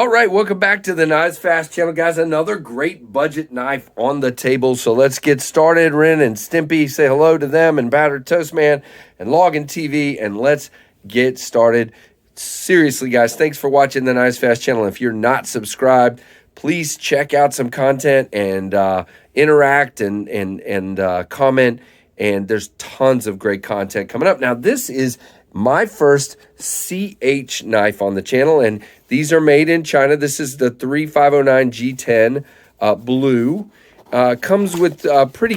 All right, welcome back to the KnivesFAST channel, guys. Another great budget knife on the table. So let's get started. Ren and Stimpy, say hello to them, and Battered Toast Man and Login TV, and let's get started. Seriously, guys, thanks for watching the KnivesFAST channel. If you're not subscribed, please check out some content and interact and comment. And there's tons of great content coming up. Now, this is my first CH knife on the channel, and these are made in China. This is the 3509 G10 blue. Comes with pretty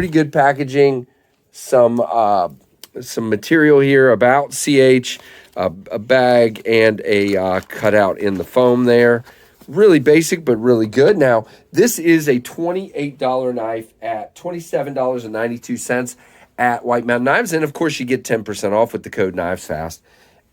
good packaging. Some material here about CH, a bag, and a cutout in the foam there. Really basic, but really good. Now, this is a $28 knife at $27.92 at White Mountain Knives. And, of course, you get 10% off with the code KnivesFAST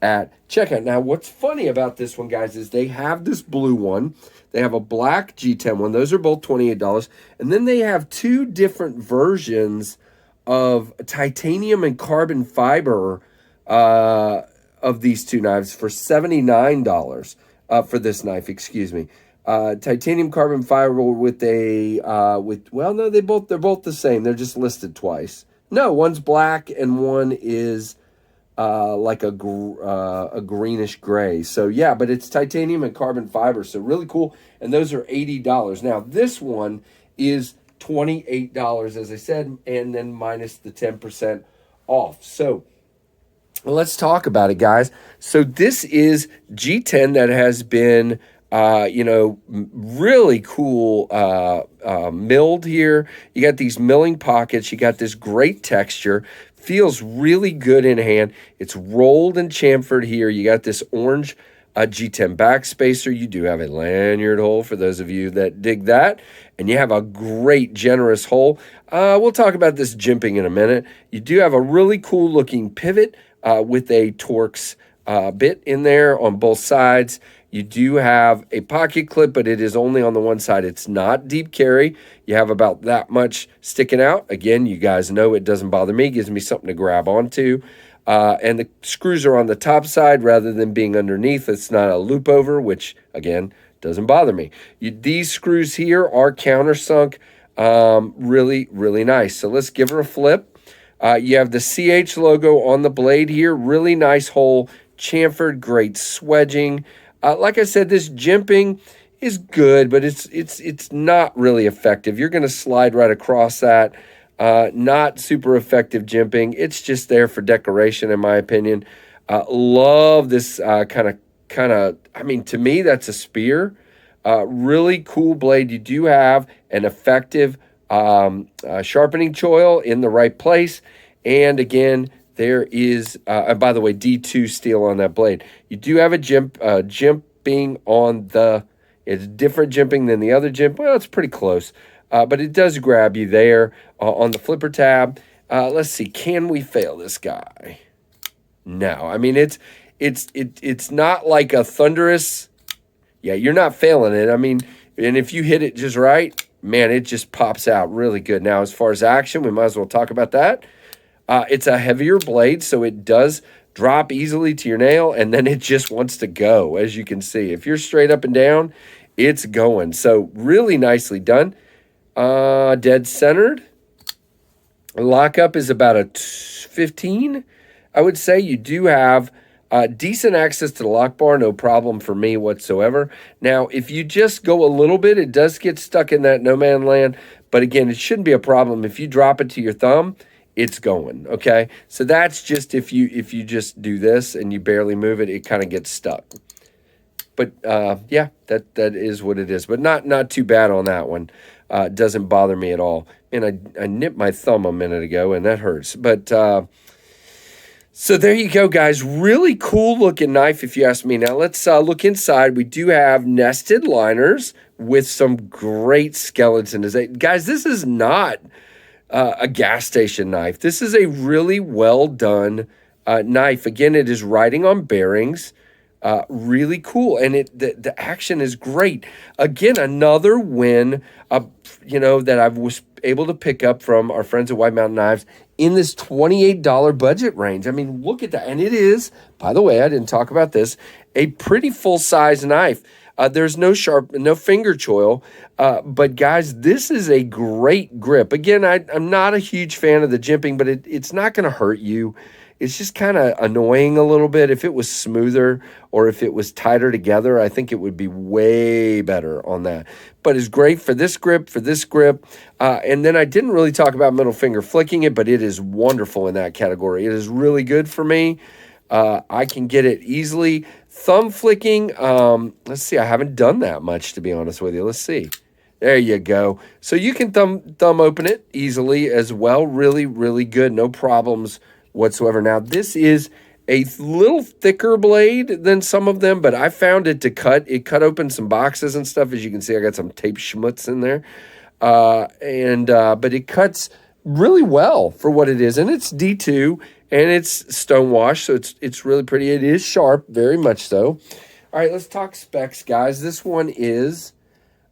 at checkout. Now, what's funny about this one, guys, is they have this blue one. They have a black G10 one. Those are both $28. And then they have two different versions of titanium and carbon fiber of these two knives for $79 for this knife, excuse me. Titanium carbon fiber with a, well, no, they're both the same. They're just listed twice. No, one's black and one is like a greenish gray. So, yeah, but it's titanium and carbon fiber. So, really cool. And those are $80. Now, this one is $28, as I said, and then minus the 10% off. So, let's talk about it, guys. So, this is G10 that has been really cool milled here. You got these milling pockets. You got this great texture. Feels really good in hand. It's rolled and chamfered here. You got this orange G10 backspacer. You do have a lanyard hole for those of you that dig that. And you have a great, generous hole. We'll talk about this jimping in a minute. You do have a really cool looking pivot with a Torx bit in there on both sides. You do have a pocket clip, but it is only on the one side. It's not deep carry. You have about that much sticking out. Again, you guys know it doesn't bother me. It gives me something to grab onto. And the screws are on the top side rather than being underneath. It's not a loop over, which, again, doesn't bother me. These screws here are countersunk. Really, really nice. So let's give her a flip. You have the CH logo on the blade here. Really nice hole. Chamfered, great swedging. Like I said, this jimping is good, but it's not really effective. You're going to slide right across that. Not super effective jimping. It's just there for decoration, in my opinion. Love this kind of. I mean, to me, that's a spear. Really cool blade. You do have an effective sharpening choil in the right place, and again, there is, and by the way, D2 steel on that blade. You do have a jimping on the, it's different jimping than the other jimp. Well, it's pretty close, but it does grab you there on the flipper tab. Let's see, can we fail this guy? No, I mean, it's not like a thunderous, yeah, you're not failing it. I mean, and if you hit it just right, man, it just pops out really good. Now, as far as action, we might as well talk about that. It's a heavier blade, so it does drop easily to your nail, and then it just wants to go, as you can see. If you're straight up and down, it's going. So really nicely done. Dead centered. Lockup is about a 15, I would say. You do have decent access to the lock bar, no problem for me whatsoever. Now, if you just go a little bit, it does get stuck in that no man land, but again, it shouldn't be a problem. If you drop it to your thumb, it's going, okay? So that's just if you just do this and you barely move it, it kind of gets stuck. But yeah, that is what it is. But not too bad on that one. Doesn't bother me at all. And I nipped my thumb a minute ago, and that hurts. But so there you go, guys. Really cool looking knife, if you ask me. Now let's look inside. We do have nested liners with some great skeleton design. Guys, this is not a gas station knife. This is a really well done knife. Again, it is riding on bearings. Really cool, and the action is great. Again, another win, that I was able to pick up from our friends at White Mountain Knives in this $28 budget range. I mean, look at that, and it is, by the way, I didn't talk about this, a pretty full size knife. There's no finger choil. But guys, this is a great grip. Again, I'm not a huge fan of the jimping, but it's not going to hurt you. It's just kind of annoying a little bit. If it was smoother or if it was tighter together, I think it would be way better on that. But it's great for this grip, and then I didn't really talk about middle finger flicking it, but it is wonderful in that category. It is really good for me. I can get it easily. Thumb flicking, let's see. I haven't done that much, to be honest with you. Let's see. There you go. So you can thumb open it easily as well. Really, really good. No problems whatsoever. Now, this is a little thicker blade than some of them, but I found it to cut. It cut open some boxes and stuff. As you can see, I got some tape schmutz in there. But it cuts really well for what it is. And it's D2, and it's stonewash, so it's really pretty. It is sharp, very much so. All right, let's talk specs, guys. This one is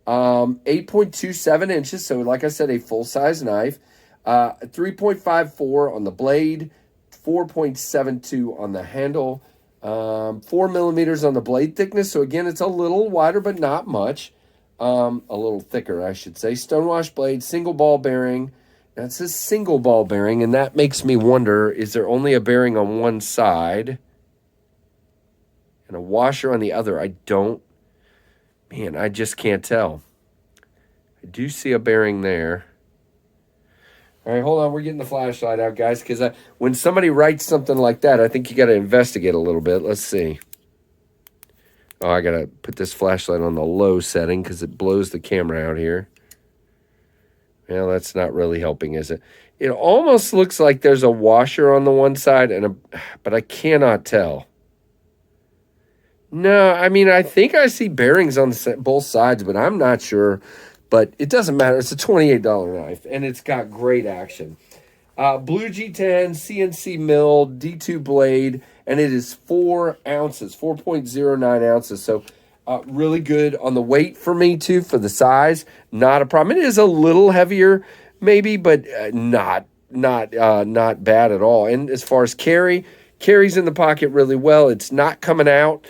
8.27 inches, so like I said, a full-size knife. 3.54 on the blade, 4.72 on the handle, 4 millimeters on the blade thickness. So again, it's a little wider, but not much. A little thicker, I should say. Stonewash blade, single ball bearing. Now it says single ball bearing, and that makes me wonder, is there only a bearing on one side and a washer on the other? I just can't tell. I do see a bearing there. All right, hold on. We're getting the flashlight out, guys, because when somebody writes something like that, I think you got to investigate a little bit. Let's see. Oh, I got to put this flashlight on the low setting because it blows the camera out here. Well, that's not really helping, is it? It almost looks like there's a washer on the one side, but I cannot tell. No, I mean, I think I see bearings on both sides, but I'm not sure. But it doesn't matter. It's a $28 knife, and it's got great action. Blue G10, CNC milled, D2 blade, and it is 4 ounces, 4.09 ounces. So really good on the weight for me, too, for the size. Not a problem. It is a little heavier, maybe, but not bad at all. And as far as carries in the pocket really well. It's not coming out.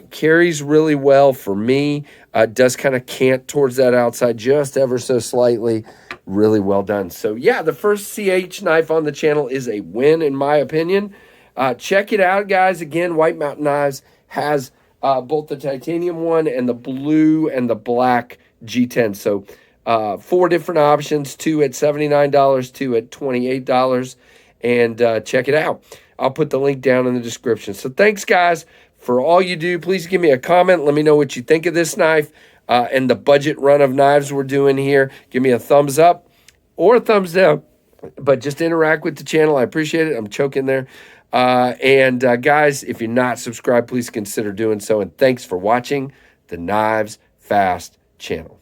Carries really well for me. Does kind of cant towards that outside just ever so slightly. Really well done. So, yeah, the first CH knife on the channel is a win, in my opinion. Check it out, guys. Again, White Mountain Knives has both the titanium one and the blue and the black G10. So, 4 different options, 2 at $79, 2 at $28. And check it out. I'll put the link down in the description. So, thanks, guys, for all you do. Please give me a comment. Let me know what you think of this knife and the budget run of knives we're doing here. Give me a thumbs up or a thumbs down, but just interact with the channel. I appreciate it. I'm choking there. Guys, if you're not subscribed, please consider doing so. And thanks for watching the Knives Fast channel.